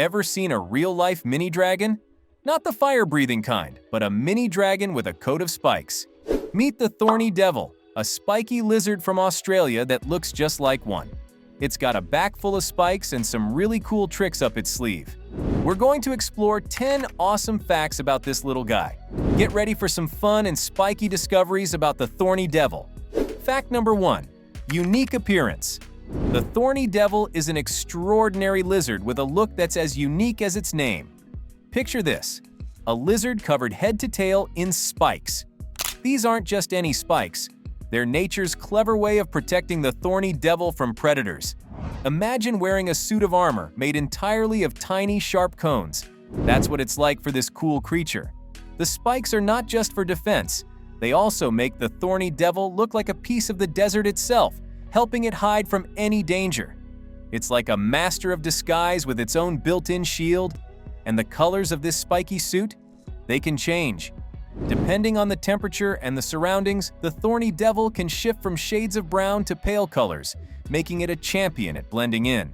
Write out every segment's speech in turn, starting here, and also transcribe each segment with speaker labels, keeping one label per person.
Speaker 1: Ever seen a real-life mini dragon? Not the fire-breathing kind, but a mini dragon with a coat of spikes. Meet the Thorny Devil, a spiky lizard from Australia that looks just like one. It's got a back full of spikes and some really cool tricks up its sleeve. We're going to explore 10 awesome facts about this little guy. Get ready for some fun and spiky discoveries about the Thorny Devil. Fact number 1. Unique appearance. The Thorny Devil is an extraordinary lizard with a look that's as unique as its name. Picture this: a lizard covered head to tail in spikes. These aren't just any spikes. They're nature's clever way of protecting the Thorny Devil from predators. Imagine wearing a suit of armor made entirely of tiny, sharp cones. That's what it's like for this cool creature. The spikes are not just for defense. They also make the Thorny Devil look like a piece of the desert itself, helping it hide from any danger. It's like a master of disguise with its own built-in shield. And the colors of this spiky suit? They can change. Depending on the temperature and the surroundings, the Thorny Devil can shift from shades of brown to pale colors, making it a champion at blending in.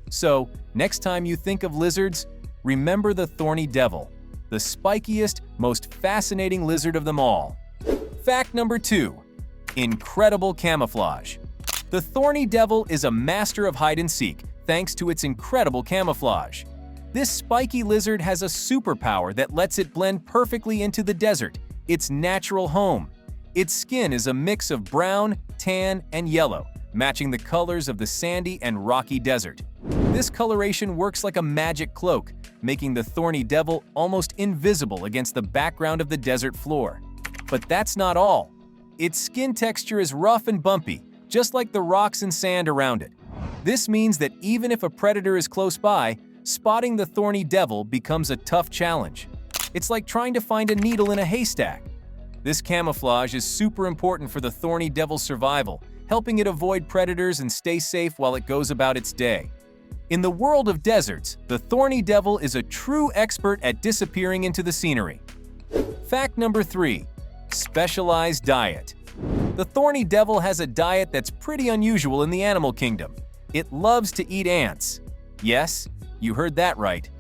Speaker 1: So, next time you think of lizards, remember the Thorny Devil, the spikiest, most fascinating lizard of them all. Fact number 2. Incredible camouflage. The Thorny Devil is a master of hide-and-seek thanks to its incredible camouflage. This spiky lizard has a superpower that lets it blend perfectly into the desert, its natural home. Its skin is a mix of brown, tan, and yellow, matching the colors of the sandy and rocky desert. This coloration works like a magic cloak, making the Thorny Devil almost invisible against the background of the desert floor. But that's not all. Its skin texture is rough and bumpy, just like the rocks and sand around it. This means that even if a predator is close by, spotting the Thorny Devil becomes a tough challenge. It's like trying to find a needle in a haystack. This camouflage is super important for the Thorny Devil's survival, helping it avoid predators and stay safe while it goes about its day. In the world of deserts, the Thorny Devil is a true expert at disappearing into the scenery. Fact number 3. Specialized diet. The Thorny Devil has a diet that's pretty unusual in the animal kingdom. It loves to eat ants. Yes, you heard that right.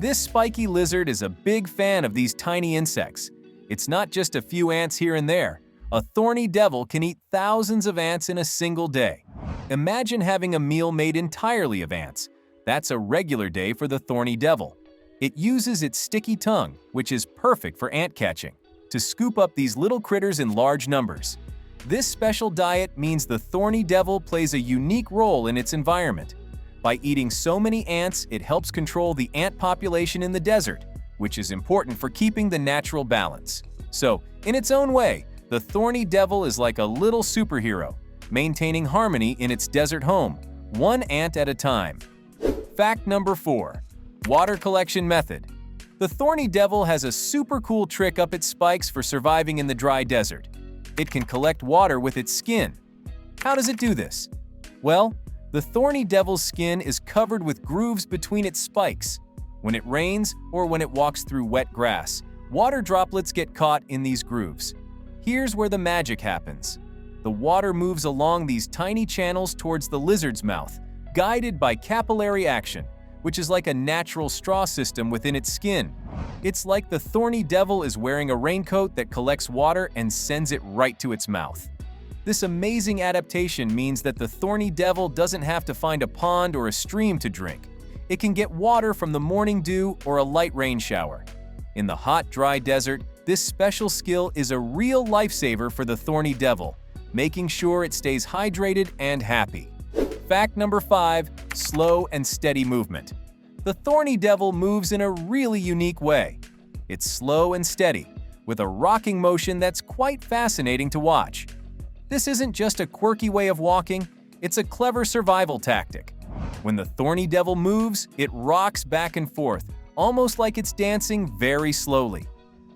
Speaker 1: This spiky lizard is a big fan of these tiny insects. It's not just a few ants here and there. A Thorny Devil can eat thousands of ants in a single day. Imagine having a meal made entirely of ants. That's a regular day for the Thorny Devil. It uses its sticky tongue, which is perfect for ant catching, to scoop up these little critters in large numbers. This special diet means the Thorny Devil plays a unique role in its environment. By eating so many ants, it helps control the ant population in the desert, which is important for keeping the natural balance. So, in its own way, the Thorny Devil is like a little superhero, maintaining harmony in its desert home, one ant at a time. Fact number 4. Water collection method. The Thorny Devil has a super cool trick up its spikes for surviving in the dry desert. It can collect water with its skin. How does it do this? Well, the Thorny Devil's skin is covered with grooves between its spikes. When it rains or when it walks through wet grass, water droplets get caught in these grooves. Here's where the magic happens. The water moves along these tiny channels towards the lizard's mouth, guided by capillary action, which is like a natural straw system within its skin. It's like the Thorny Devil is wearing a raincoat that collects water and sends it right to its mouth. This amazing adaptation means that the Thorny Devil doesn't have to find a pond or a stream to drink. It can get water from the morning dew or a light rain shower. In the hot, dry desert, this special skill is a real lifesaver for the Thorny Devil, making sure it stays hydrated and happy. Fact number 5. Slow and steady movement. The Thorny Devil moves in a really unique way. It's slow and steady, with a rocking motion that's quite fascinating to watch. This isn't just a quirky way of walking, it's a clever survival tactic. When the Thorny Devil moves, it rocks back and forth, almost like it's dancing very slowly.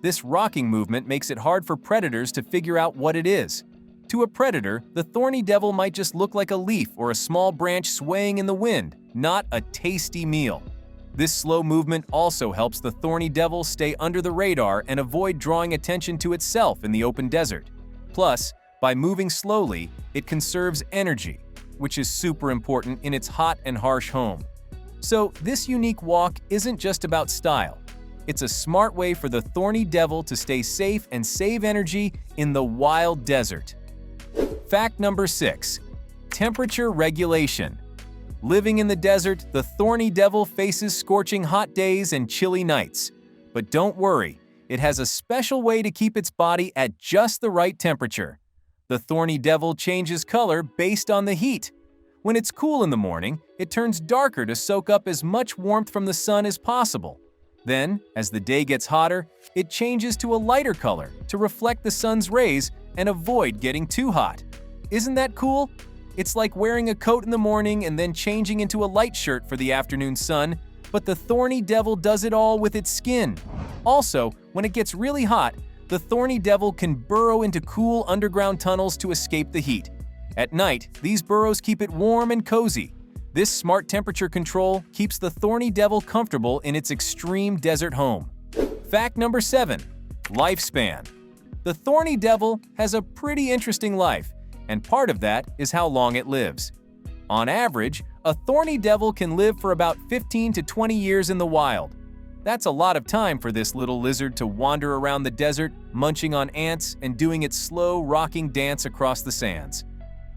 Speaker 1: This rocking movement makes it hard for predators to figure out what it is. To a predator, the Thorny Devil might just look like a leaf or a small branch swaying in the wind, not a tasty meal. This slow movement also helps the Thorny Devil stay under the radar and avoid drawing attention to itself in the open desert. Plus, by moving slowly, it conserves energy, which is super important in its hot and harsh home. So this unique walk isn't just about style. It's a smart way for the Thorny Devil to stay safe and save energy in the wild desert. Fact number 6. Temperature regulation. Living in the desert, the Thorny Devil faces scorching hot days and chilly nights. But don't worry, it has a special way to keep its body at just the right temperature. The Thorny Devil changes color based on the heat. When it's cool in the morning, it turns darker to soak up as much warmth from the sun as possible. Then, as the day gets hotter, it changes to a lighter color to reflect the sun's rays and avoid getting too hot. Isn't that cool? It's like wearing a coat in the morning and then changing into a light shirt for the afternoon sun, but the Thorny Devil does it all with its skin. Also, when it gets really hot, the Thorny Devil can burrow into cool underground tunnels to escape the heat. At night, these burrows keep it warm and cozy. This smart temperature control keeps the Thorny Devil comfortable in its extreme desert home. Fact number 7. Lifespan. The Thorny Devil has a pretty interesting life, and part of that is how long it lives. On average, a Thorny Devil can live for about 15 to 20 years in the wild. That's a lot of time for this little lizard to wander around the desert, munching on ants and doing its slow, rocking dance across the sands.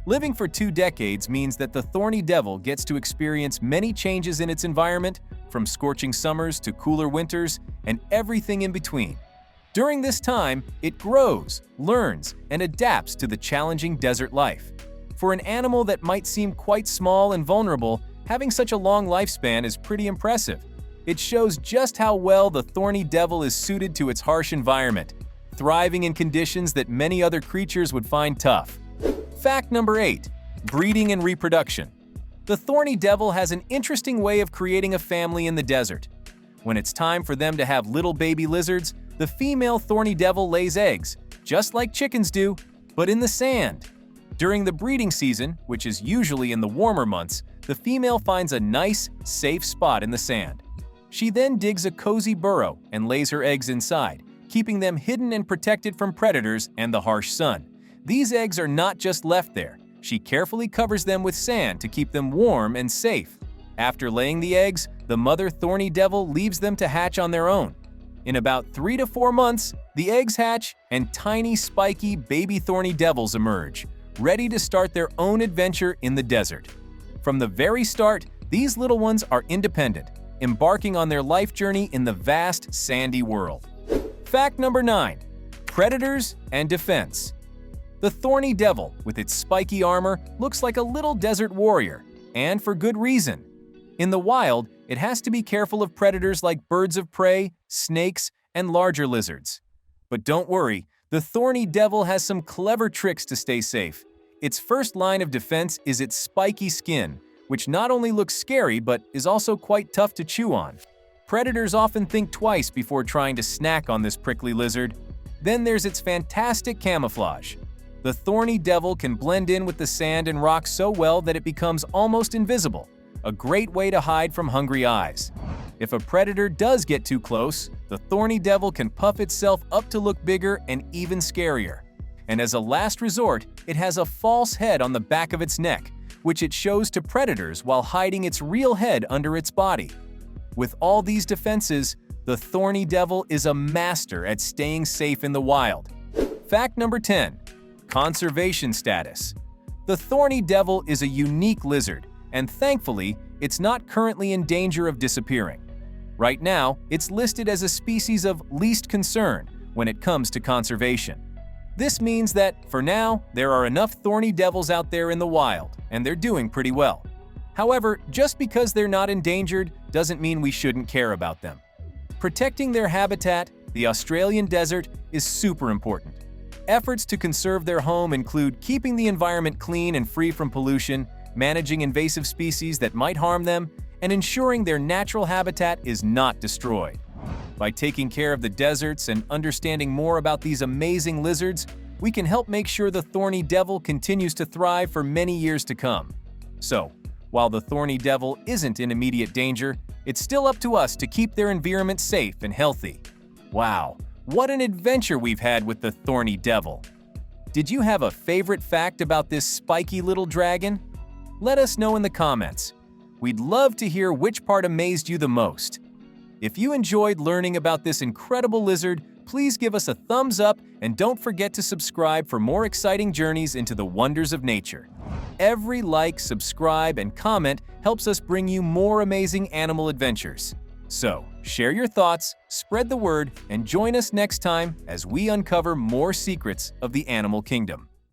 Speaker 1: Living for 2 decades means that the Thorny Devil gets to experience many changes in its environment, from scorching summers to cooler winters, and everything in between. During this time, it grows, learns, and adapts to the challenging desert life. For an animal that might seem quite small and vulnerable, having such a long lifespan is pretty impressive. It shows just how well the Thorny Devil is suited to its harsh environment, thriving in conditions that many other creatures would find tough. Fact number 8. Breeding and reproduction. The Thorny Devil has an interesting way of creating a family in the desert. When it's time for them to have little baby lizards, the female Thorny Devil lays eggs, just like chickens do, but in the sand. During the breeding season, which is usually in the warmer months, the female finds a nice, safe spot in the sand. She then digs a cozy burrow and lays her eggs inside, keeping them hidden and protected from predators and the harsh sun. These eggs are not just left there. She carefully covers them with sand to keep them warm and safe. After laying the eggs, the mother Thorny Devil leaves them to hatch on their own. In about 3 to 4 months, the eggs hatch and tiny, spiky baby Thorny Devils emerge, ready to start their own adventure in the desert. From the very start, these little ones are independent, embarking on their life journey in the vast, sandy world. Fact number 9. Predators and defense. The Thorny Devil, with its spiky armor, looks like a little desert warrior, and for good reason. In the wild, it has to be careful of predators like birds of prey, snakes, and larger lizards. But don't worry, the Thorny Devil has some clever tricks to stay safe. Its first line of defense is its spiky skin, which not only looks scary but is also quite tough to chew on. Predators often think twice before trying to snack on this prickly lizard. Then there's its fantastic camouflage. The Thorny Devil can blend in with the sand and rocks so well that it becomes almost invisible, a great way to hide from hungry eyes. If a predator does get too close, the Thorny Devil can puff itself up to look bigger and even scarier. And as a last resort, it has a false head on the back of its neck, which it shows to predators while hiding its real head under its body. With all these defenses, the Thorny Devil is a master at staying safe in the wild. Fact number 10. Conservation status. The Thorny Devil is a unique lizard, and thankfully, it's not currently in danger of disappearing. Right now, it's listed as a species of least concern when it comes to conservation. This means that, for now, there are enough Thorny Devils out there in the wild, and they're doing pretty well. However, just because they're not endangered doesn't mean we shouldn't care about them. Protecting their habitat, the Australian desert, is super important. Efforts to conserve their home include keeping the environment clean and free from pollution, managing invasive species that might harm them, and ensuring their natural habitat is not destroyed. By taking care of the deserts and understanding more about these amazing lizards, we can help make sure the Thorny Devil continues to thrive for many years to come. So, while the Thorny Devil isn't in immediate danger, it's still up to us to keep their environment safe and healthy. Wow, what an adventure we've had with the Thorny Devil! Did you have a favorite fact about this spiky little dragon? Let us know in the comments. We'd love to hear which part amazed you the most. If you enjoyed learning about this incredible lizard, please give us a thumbs up and don't forget to subscribe for more exciting journeys into the wonders of nature. Every like, subscribe, and comment helps us bring you more amazing animal adventures. So, share your thoughts, spread the word, and join us next time as we uncover more secrets of the animal kingdom.